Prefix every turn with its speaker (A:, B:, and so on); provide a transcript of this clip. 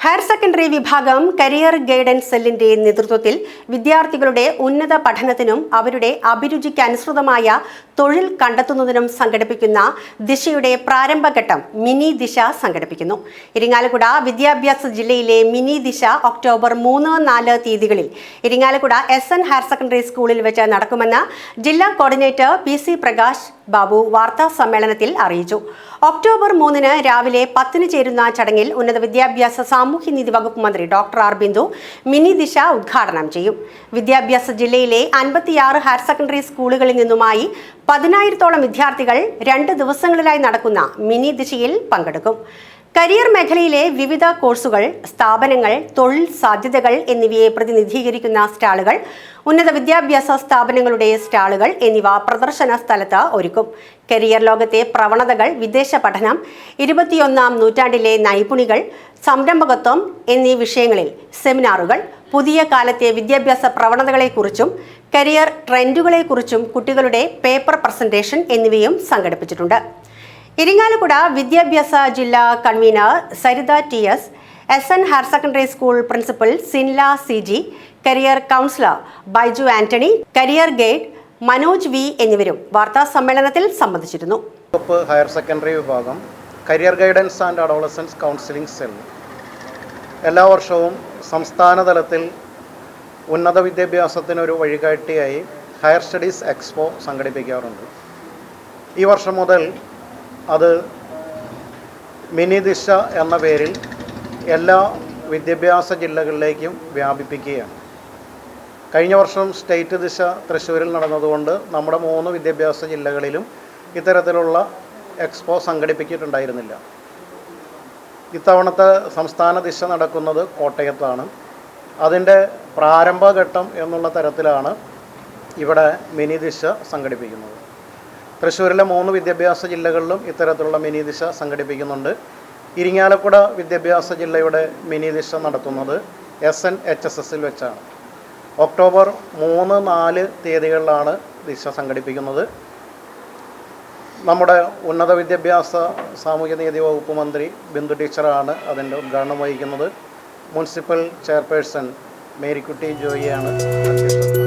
A: Higher secondary വിഭാഗം career guidance സെല്ലിന്റെ നേതൃത്വത്തിൽ വിദ്യാർത്ഥികളുടെ ഉന്നത പഠനത്തിനും അവരുടെ അഭിരുചിക്കനുസൃതമായ തൊഴിൽ കണ്ടെത്തുന്നതിനും സംഘടിപ്പിക്കുന്ന ദിശയുടെ പ്രാരംഭഘട്ടം മിനി ദിശ സംഘടിപ്പിക്കുന്നു. ഇരിങ്ങാലക്കുട വിദ്യാഭ്യാസ ജില്ലയിലെ മിനി ദിശ ഒക്ടോബർ 3-4 തീയതികളിൽ ഇരിങ്ങാലക്കുട SN ഹയർ സെക്കൻഡറി സ്കൂളിൽ വെച്ച് നടക്കുമെന്ന് ജില്ലാ കോർഡിനേറ്റർ PC പ്രകാശ് ബാബു വാർത്താ സമ്മേളനത്തിൽ അറിയിച്ചു. ഒക്ടോബർ 3 രാവിലെ 10 ചേരുന്ന ചടങ്ങിൽ ഉന്നത വിദ്യാഭ്യാസ സാമൂഹ്യനീതി വകുപ്പ് മന്ത്രി ഡോക്ടർ ആർ ബിന്ദു മിനി ദിശ ഉദ്ഘാടനം ചെയ്യും. വിദ്യാഭ്യാസ ജില്ലയിലെ 56 ഹയർ സെക്കൻഡറി സ്കൂളുകളിൽ നിന്നുമായി 10,000-ഓളം വിദ്യാർത്ഥികൾ 2 ദിവസങ്ങളിലായി നടക്കുന്ന മിനി ദിശയിൽ പങ്കെടുക്കും. കരിയർ മേഖലയിലെ വിവിധ കോഴ്സുകൾ, സ്ഥാപനങ്ങൾ, തൊഴിൽ സാധ്യതകൾ എന്നിവയെ പ്രതിനിധീകരിക്കുന്ന സ്റ്റാളുകൾ, ഉന്നത വിദ്യാഭ്യാസ സ്ഥാപനങ്ങളുടെ സ്റ്റാളുകൾ എന്നിവ പ്രദർശന സ്ഥലത്ത് ഒരുക്കും. കരിയർ ലോകത്തെ പ്രവണതകൾ, വിദേശ പഠനം, 21ാം നൂറ്റാണ്ടിലെ നൈപുണികൾ, സംരംഭകത്വം എന്നീ വിഷയങ്ങളിൽ സെമിനാറുകൾ, പുതിയ കാലത്തെ വിദ്യാഭ്യാസ പ്രവണതകളെക്കുറിച്ചും കരിയർ ട്രെൻഡുകളെക്കുറിച്ചും കുട്ടികളുടെ പേപ്പർ പ്രസന്റേഷൻ എന്നിവയും സംഘടിപ്പിച്ചിട്ടുണ്ട്. ഇരിങ്ങാലക്കുട വിദ്യാഭ്യാസ ജില്ലാ convener Saritha TS, SN higher secondary school principal Sinla CG, career counsellor Baiju Antony, career guide Manoj V എന്നിവരും വാർത്താ സമ്മേളനത്തിൽ സംബന്ധിച്ചിരുന്നു.
B: ഹയർ സെക്കൻഡറി വിഭാഗം career guidance and adolescence counselling cell എല്ലാ വർഷവും സംസ്ഥാന തലത്തിൽ ഉന്നത വിദ്യാഭ്യാസത്തിനൊരു വഴികാട്ടിയായി ഹയർ സ്റ്റഡീസ് എക്സ്പോ സംഘടിപ്പിക്കാറുണ്ട്. ഈ വർഷം മുതൽ അത് മിനി ദിശ എന്ന പേരിൽ എല്ലാ വിദ്യാഭ്യാസ ജില്ലകളിലേക്കും വ്യാപിപ്പിക്കുകയാണ്. കഴിഞ്ഞ വർഷം സ്റ്റേറ്റ് ദിശ തൃശ്ശൂരിൽ നടന്നതുകൊണ്ട് നമ്മുടെ 3 വിദ്യാഭ്യാസ ജില്ലകളിലും ഇത്തരത്തിലുള്ള എക്സ്പോ സംഘടിപ്പിച്ചിട്ടുണ്ടായിരുന്നില്ല. ഇത്തവണത്തെ സംസ്ഥാന ദിശ നടക്കുന്നത് കോട്ടയത്താണ്. അതിൻ്റെ പ്രാരംഭഘട്ടം എന്നുള്ള തരത്തിലാണ് ഇവിടെ മിനി ദിശ സംഘടിപ്പിക്കുന്നത്. തൃശ്ശൂരിലെ 3 വിദ്യാഭ്യാസ ജില്ലകളിലും ഇത്തരത്തിലുള്ള മിനി ദിശ സംഘടിപ്പിക്കുന്നുണ്ട്. ഇരിങ്ങാലക്കുട വിദ്യാഭ്യാസ ജില്ലയുടെ മിനി ദിശ നടത്തുന്നത് SN HSSൽ വെച്ചാണ്. ഒക്ടോബർ 3-4 തീയതികളിലാണ് ദിശ സംഘടിപ്പിക്കുന്നത്. നമ്മുടെ ഉന്നത വിദ്യാഭ്യാസ സാമൂഹ്യനീതി വകുപ്പ് മന്ത്രി ബിന്ദു ടീച്ചറാണ് അതിൻ്റെ ഉദ്ഘാടനം വഹിക്കുന്നത്. മുനിസിപ്പൽ ചെയർപേഴ്സൺ മേരിക്കുട്ടി ജോയിയാണ് അധ്യക്ഷത.